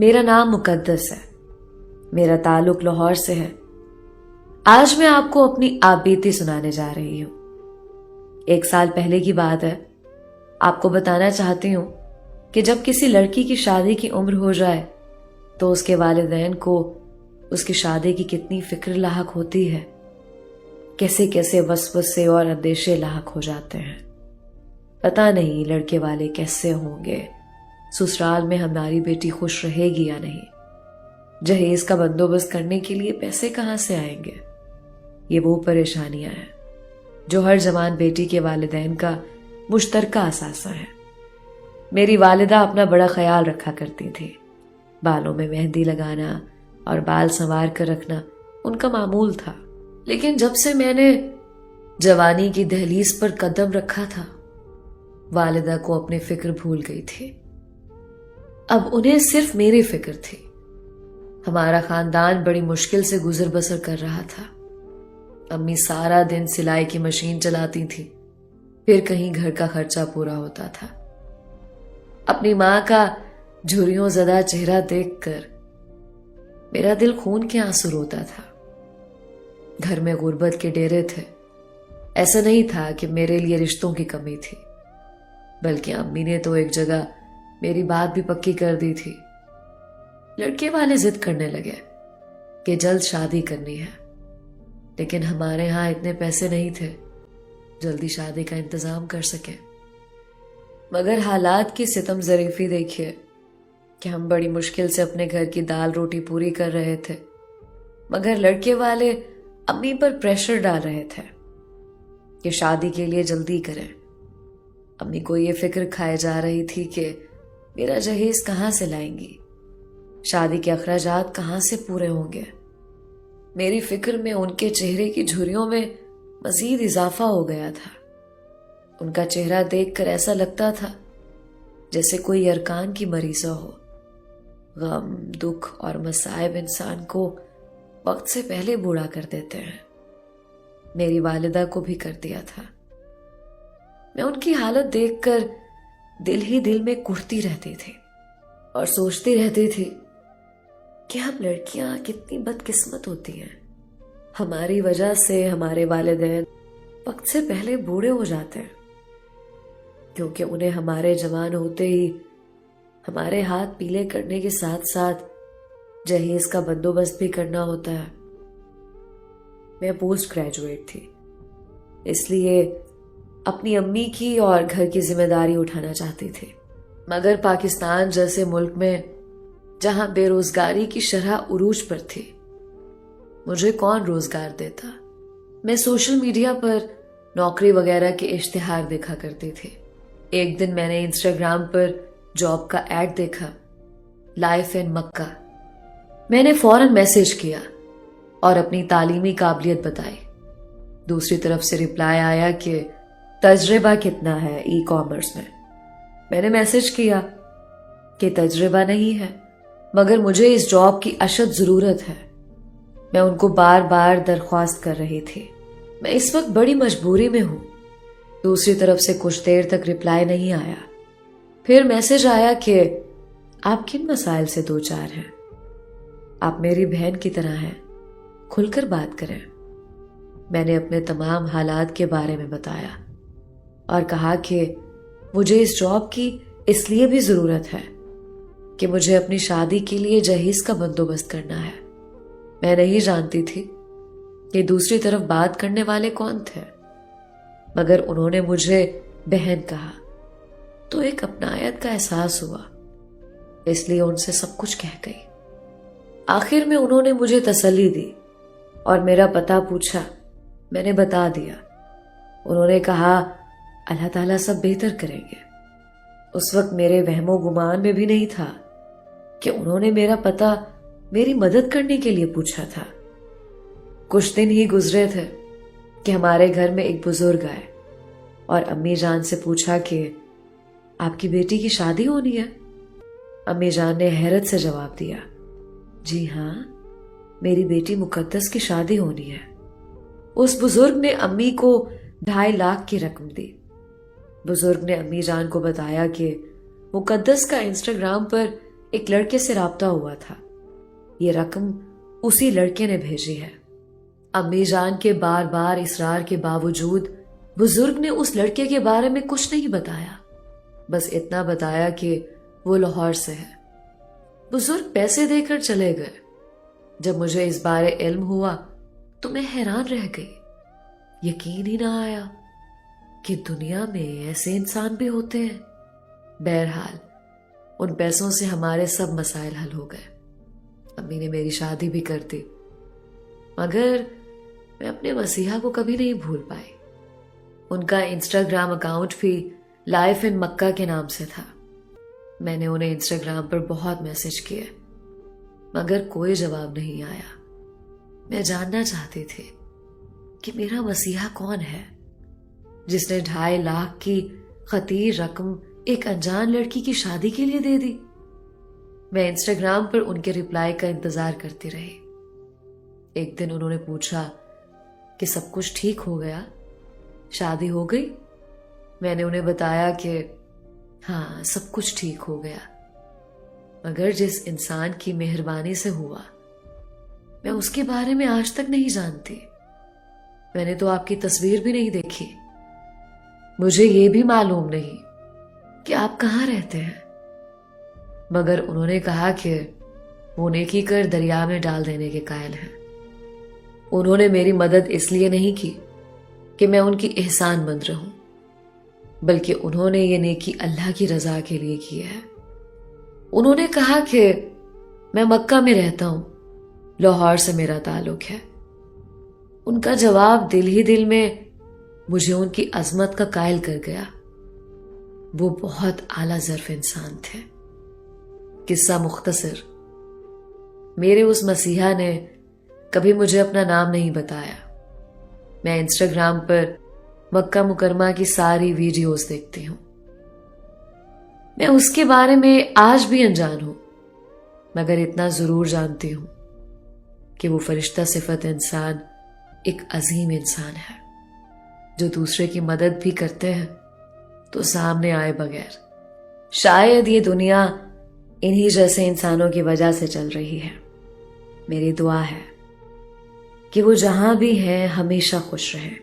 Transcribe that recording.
میرا نام مقدس ہے. میرا تعلق لاہور سے ہے. آج میں آپ کو اپنی آپ بیتی سنانے جا رہی ہوں. 1 سال پہلے کی بات ہے. آپ کو بتانا چاہتی ہوں کہ جب کسی لڑکی کی شادی کی عمر ہو جائے تو اس کے والدین کو اس کی شادی کی کتنی فکر لاحق ہوتی ہے. کیسے کیسے وسوسے اور اندیشے لاحق ہو جاتے ہیں. پتہ نہیں لڑکے والے کیسے ہوں گے، سسرال میں ہماری بیٹی خوش رہے گی یا نہیں، جہیز کا بندوبست کرنے کے لیے پیسے کہاں سے آئیں گے. یہ وہ پریشانیاں ہیں جو ہر جوان بیٹی کے والدین کا مشترکہ اثاثہ ہے. میری والدہ اپنا بڑا خیال رکھا کرتی تھی. بالوں میں مہندی لگانا اور بال سنوار کر رکھنا ان کا معمول تھا. لیکن جب سے میں نے جوانی کی دہلیز پر قدم رکھا تھا، والدہ کو اپنی فکر بھول گئی تھی. اب انہیں صرف میری فکر تھی. ہمارا خاندان بڑی مشکل سے گزر بسر کر رہا تھا. امی سارا دن سلائی کی مشین چلاتی تھی، پھر کہیں گھر کا خرچہ پورا ہوتا تھا. اپنی ماں کا جھریوں زدہ چہرہ دیکھ کر میرا دل خون کے آنسو روتا تھا. گھر میں غربت کے ڈیرے تھے. ایسا نہیں تھا کہ میرے لیے رشتوں کی کمی تھی، بلکہ امی نے تو ایک جگہ میری بات بھی پکی کر دی تھی. لڑکے والے ضد کرنے لگے کہ جلد شادی کرنی ہے، لیکن ہمارے ہاں اتنے پیسے نہیں تھے جلدی شادی کا انتظام کر سکیں. مگر حالات کی ستم ظریفی دیکھیے کہ ہم بڑی مشکل سے اپنے گھر کی دال روٹی پوری کر رہے تھے، مگر لڑکے والے امی پر پریشر ڈال رہے تھے کہ شادی کے لیے جلدی کریں. امی کو یہ فکر کھائے جا رہی تھی کہ میرا جہیز کہاں سے لائیں گی، شادی کے اخراجات کہاں سے پورے ہوں گے. میری فکر میں ان کے چہرے کی جھریوں میں مزید اضافہ ہو گیا تھا. ان کا چہرہ دیکھ کر ایسا لگتا تھا جیسے کوئی ارکان کی مریضہ ہو. غم، دکھ اور مصائب انسان کو وقت سے پہلے بوڑھا کر دیتے ہیں. میری والدہ کو بھی کر دیا تھا. میں ان کی حالت دیکھ کر دل ہی دل میں کڑھتی رہتی تھی اور سوچتی رہتی تھی کہ ہم لڑکیاں کتنی بدقسمت ہوتی ہیں. ہماری وجہ سے ہمارے والدین وقت سے پہلے بوڑھے ہو جاتے ہیں، کیونکہ انہیں ہمارے جوان ہوتے ہی ہمارے ہاتھ پیلے کرنے کے ساتھ ساتھ جہیز کا بندوبست بھی کرنا ہوتا ہے. میں پوسٹ گریجویٹ تھی، اس لیے اپنی امی کی اور گھر کی ذمہ داری اٹھانا چاہتی تھی. مگر پاکستان جیسے ملک میں جہاں بے روزگاری کی شرح عروج پر تھی، مجھے کون روزگار دیتا. میں سوشل میڈیا پر نوکری وغیرہ کے اشتہار دیکھا کرتی تھی. ایک دن میں نے انسٹاگرام پر جاب کا ایڈ دیکھا، لائف ان مکہ. میں نے فوراً میسج کیا اور اپنی تعلیمی قابلیت بتائی. دوسری طرف سے رپلائی آیا کہ تجربہ کتنا ہے ای کامرس میں. میں نے میسج کیا کہ تجربہ نہیں ہے، مگر مجھے اس جاب کی اشد ضرورت ہے. میں ان کو بار بار درخواست کر رہی تھی. میں اس وقت بڑی مجبوری میں ہوں. دوسری طرف سے کچھ دیر تک رپلائی نہیں آیا. پھر میسج آیا کہ آپ کن مسائل سے دوچار ہیں، آپ میری بہن کی طرح ہیں، کھل کر بات کریں. میں نے اپنے تمام حالات کے بارے میں بتایا اور کہا کہ مجھے اس جاب کی اس لیے بھی ضرورت ہے کہ مجھے اپنی شادی کے لیے جہیز کا بندوبست کرنا ہے. میں نہیں جانتی تھی کہ دوسری طرف بات کرنے والے کون تھے، مگر انہوں نے مجھے بہن کہا تو ایک اپنائیت کا احساس ہوا، اس لیے ان سے سب کچھ کہہ گئی. آخر میں انہوں نے مجھے تسلی دی اور میرا پتہ پوچھا. میں نے بتا دیا. انہوں نے کہا اللہ تعالیٰ سب بہتر کریں گے. اس وقت میرے وہم و گمان میں بھی نہیں تھا کہ انہوں نے میرا پتہ میری مدد کرنے کے لیے پوچھا تھا. کچھ دن ہی گزرے تھے کہ ہمارے گھر میں ایک بزرگ آئے اور امی جان سے پوچھا کہ آپ کی بیٹی کی شادی ہونی ہے. امی جان نے حیرت سے جواب دیا، جی ہاں، میری بیٹی مقدس کی شادی ہونی ہے. اس بزرگ نے امی کو 2.5 لاکھ کی رقم دی. بزرگ نے امی جان کو بتایا کہ مقدس کا انسٹاگرام پر ایک لڑکے سے رابطہ ہوا تھا. یہ رقم اسی لڑکے نے بھیجی ہے. امی جان کے بار بار اصرار کے باوجود بزرگ نے اس لڑکے کے بارے میں کچھ نہیں بتایا. بس اتنا بتایا کہ وہ لاہور سے ہے. بزرگ پیسے دے کر چلے گئے. جب مجھے اس بارے علم ہوا تو میں حیران رہ گئی. یقین ہی نہ آیا کہ دنیا میں ایسے انسان بھی ہوتے ہیں. بہرحال ان پیسوں سے ہمارے سب مسائل حل ہو گئے. امی نے میری شادی بھی کر دی. مگر میں اپنے مسیحا کو کبھی نہیں بھول پائی. ان کا انسٹاگرام اکاؤنٹ بھی لائف ان مکہ کے نام سے تھا. میں نے انہیں انسٹاگرام پر بہت میسج کیے مگر کوئی جواب نہیں آیا. میں جاننا چاہتی تھی کہ میرا مسیحا کون ہے جس نے 2.5 لاکھ کی خطیر رقم ایک انجان لڑکی کی شادی کے لیے دے دی. میں انسٹاگرام پر ان کے رپلائی کا انتظار کرتی رہی. ایک دن انہوں نے پوچھا کہ سب کچھ ٹھیک ہو گیا, شادی ہو گئی. میں نے انہیں بتایا کہ ہاں سب کچھ ٹھیک ہو گیا مگر جس انسان کی مہربانی سے ہوا میں اس کے بارے میں آج تک نہیں جانتی. میں نے تو آپ کی تصویر بھی نہیں دیکھی. مجھے یہ بھی معلوم نہیں کہ آپ کہاں رہتے ہیں. مگر انہوں نے کہا کہ وہ نیکی کر دریا میں ڈال دینے کے قائل ہیں. انہوں نے میری مدد اس لیے نہیں کی کہ میں ان کی احسان مند رہوں بلکہ انہوں نے یہ نیکی اللہ کی رضا کے لیے کی ہے. انہوں نے کہا کہ میں مکہ میں رہتا ہوں, لاہور سے میرا تعلق ہے. ان کا جواب دل ہی دل میں مجھے ان کی عظمت کا قائل کر گیا. وہ بہت اعلیٰ ظرف انسان تھے. قصہ مختصر, میرے اس مسیحا نے کبھی مجھے اپنا نام نہیں بتایا. میں انسٹاگرام پر مکہ مکرمہ کی ساری ویڈیوز دیکھتی ہوں. میں اس کے بارے میں آج بھی انجان ہوں مگر اتنا ضرور جانتی ہوں کہ وہ فرشتہ صفت انسان ایک عظیم انسان ہے جو دوسرے کی مدد بھی کرتے ہیں تو سامنے آئے بغیر. شاید یہ دنیا انہی جیسے انسانوں کی وجہ سے چل رہی ہے. میری دعا ہے کہ وہ جہاں بھی ہیں ہمیشہ خوش رہیں.